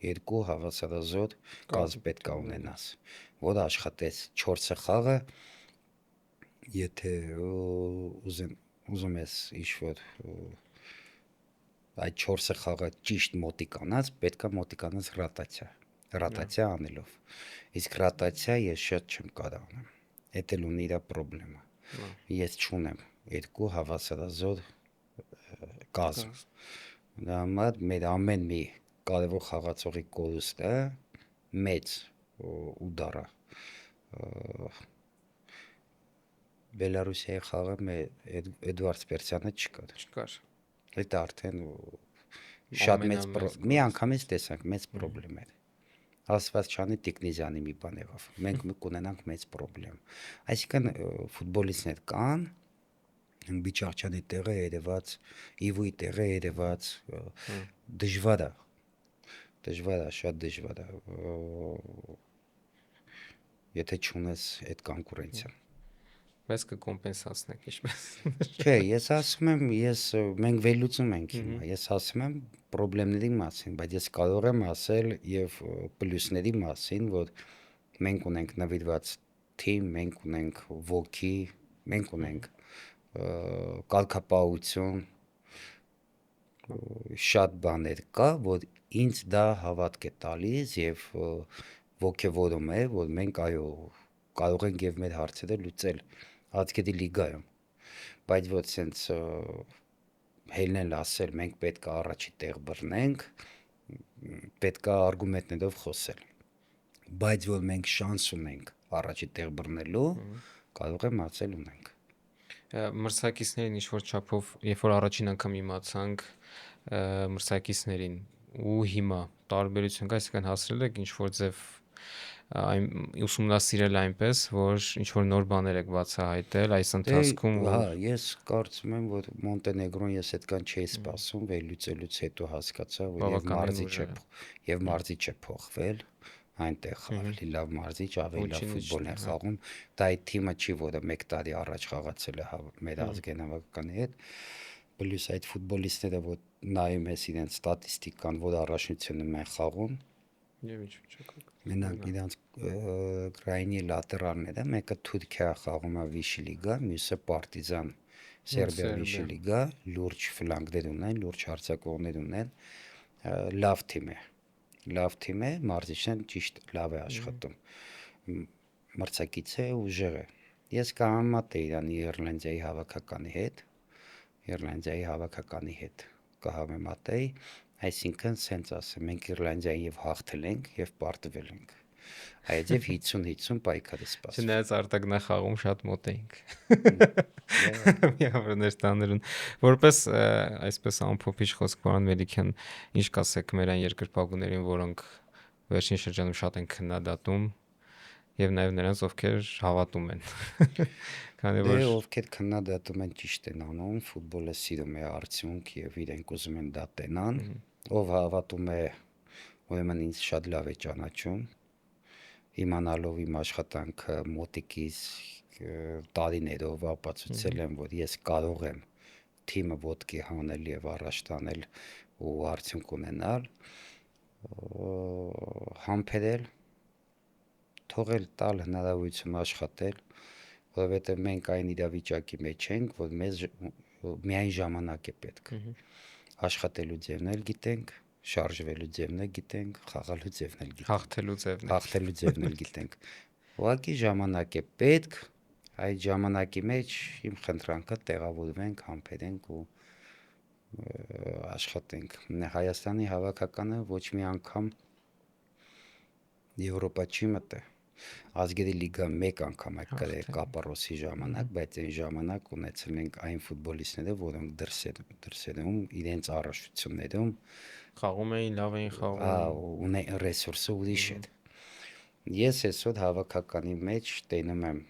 երկու հավասարազոր կազմ պետք է ունենաս, որ աշխատես 4 խաղը, եթե ուզում ես ինչ-որ այդ 4 խաղը ճիշտ մոտիկանաս, պետք է մոտիկանաս ռոտացիա անելով։ Իսկ ռոտացիա ես շատ չեմ կարող անեմ։ Էդ էլ ունի իր պրոբլեմը։ Ես չունեմ երկու հավասարազոր կազմ։ Դա համար մեր ամեն մի կարևոր խաղացողի կորուստը մեծ ուդարը Բելարուսիայի խաղը Էդուարդ Սպերցյանը չկար։ Դա արդեն շատ մեծ մի անգամից տեսանք մեծ պրոբլեմ էր։ Աստված չանի Տիկնիզյանի մի բան եղավ։ Մենք կունենանք մեծ պրոբլեմ։ Այսինքն ֆուտբոլիստներ կան, Բիչարչյանի տեղը երևաց, Իվուի տեղը երևաց, դժվար է, շատ դժվար է, եթե չունես այդ կոնկուրենցիան։ Բայց կկոմպենսացնենք ինչպես։ Չէ, ես ասում եմ, մենք վերլուծում ենք հիմա, ես ասում եմ պրոբլեմների մասին, բայց ես կարող եմ ասել եւ պլյուսների մասին, որ մենք ունենք նվիրված թիմ, մենք ունենք ոգի, մենք ունենք կարգապահություն, շատ բաներ կա, որ ինձ դա հավատք է տալիս եւ ոգևորում է, որ մենք այո կարող ենք եւ մեր հարցերը լուծել Ազգերի լիգայում, բայց որ sense հելնել ասել մենք պետք է առաջի տեղ բռնենք, պետք է արգումենտներով խոսել, բայց որ մենք շանս ունենք առաջի տեղ բռնելու, կարող եմ ասել ունենք։ Մրցակիցներին ինչ-որ չափով, երբ որ առաջին անգամ իմացանք մրցակիցներին ու հիմա տարբերություն կա, այսինքն հասրել եք ինչ-որ ձև ուսումնասիրել այնպես, որ ինչ-որ նոր բաներ եք բացահայտել այս ընթացքում, հա, ես կարծում եմ, որ Մոնտենեգրոն ես այդքան չէի սպասում, վերլուծելուց հետո հասկացա, որ եւ մարզիչ է փոխվել, այնտեղ ավելի լավ մարզիչ, ավելի լավ ֆուտբոլ է խաղում, դա այդ թիմը չի, որը 1 տարի առաջ խաղացել է մեր ազգային հավաքականի հետ, պլյուս այդ ֆուտբոլիստները, որ նայում ես իրենց ստատիստիկան, որ առաջնությունում են խաղում, եւ ինչ չկա։ Մենակ իրանց գրայինի լատերալները, մեկը Թուրքիա խաղում է Վիշի լիգա, մյուսը Պարտիզան Սերբիա Վիշի լիգա, լուրջ ֆլանգներ ունեն, լուրջ հարձակողներ ունեն, լավ թիմ է, մարզիչն ճիշտ լավ է աշխատում, մրցակից է ուժեղ է։ Ես կհամեմատեի իրան Իռլանդիայի հավաքականի հետ կհամեմատեի, այսինքն սենց ասեմ, մենք Իռլանդիային եւ հաղթել ենք եւ պարտվել ենք։ Այդև 50-50 պայքար է սպասվում։ Չնայած արտագնախաղում շատ մոտ էինք։ Միավորներ տաներուն։ Որպես այսպես ամփոփիչ խոսք պարոն Մելիքյան, ինչ կասեք մեր այն երկրպագուներին, որոնք վերջին շրջանում շատ են քննադատում եւ նաեւ նրանց, ովքեր հավատում են։ Քանի որ ովքեր քննադատում են ճիշտ են անում, ֆուտբոլը սիրում է արդյունք եւ իրենք ուզում են դա տենան, ով հավատում է, ուրեմն ինձ շատ լավ է ճանաչում, իմանալով իմ աշխատանքը մոտիկից տարիներով ապացուցել եմ, որ ես կարող եմ թիմը ոտքի հանել եւ առաջ տանել ու արդյունք ունենալ, համբերել, թողել տալ հնարավորություն աշխատել, որովհետև մենք այն իրավիճակի մեջ ենք, որ մեզ միայն ժամանակ է պետք։ Աշխատելու ձևն էլ գիտենք, շարժվելու ձևն էլ գիտենք, խաղալու ձևն էլ գիտենք, հաղթելու ձևն էլ գիտենք։ Ուղղակի ժամանակ է պետք, այդ ժամանակի մեջ իմ խնդրանքը տեղավորվենք, համբերենք ու աշխատենք։ Հայաստանի հավաքականը ոչ մի անգամ Եվրոպա չի մտել։ Ազգերի լիգա 1 անգամ է կրել Կապարոսի ժամանակ, բայց այն ժամանակ ունեցել ենք այն ֆուտբոլիստները, որոնք դրսերում իրենց առաջություններում խաղում էին, լավ էին խաղում, ունեն ռեսուրսը ուրիշ էր։ Ես այսօր հավաքականի մեջ տենում եմ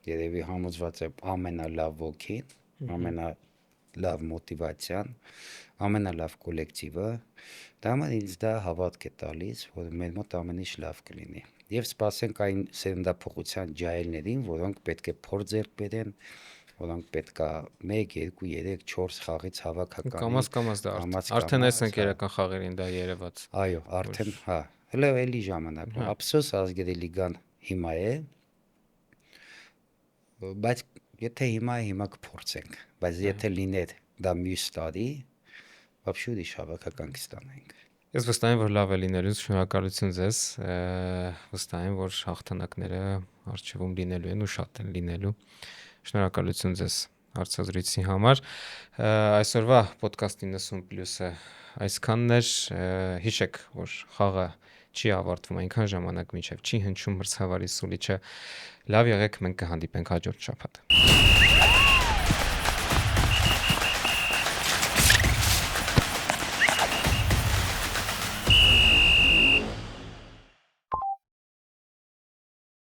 երևի համոզված եմ ամենալավ ոգին, ամենալավ մոտիվացիան, ամենալավ կոլեկտիվը, դա համար ինձ դա հավատք է տալիս, որ մեր մոտ ամեն ինչ լավ կլինի։ Եվ սպասենք այն սերնդափոխության ջահելներին, որոնք պետք է փոր ձեռք բերեն, որոնք պետք է 1, 2, 3, 4 խաղից հավաքականի, Կամաց դա կամաց արդեն այս կամաց, ընկերական խաղերին դա երևաց։ այո, արդեն, հա, հələ էլի ժամանակ, ափսոս ազգերի լիգան հիմա է, բայց եթե հիմա է, հիմա կփորձենք, բայց եթե լիներ դա մյուս տարի, вообще ուրիշ հավաքական կստանայինք։ Ես վստահ եմ, որ լավ է լինելու, շնորհակալություն ձեզ, վստահ եմ, որ հաղթանակները առջևում լինելու են ու շատ են լինելու։ Շնորհակալություն ձեզ հարցազրույցի համար։ Այսօրվա podcast 90+-ը այսքանն էր, հիշեք, որ խաղը չի ավարտվում այնքան ժամանակ, մինչև չի հնչում մրցավարի սուլիչը։ Լավ եղեք, մենք կհանդիպենք հաջորդ շաբաթ։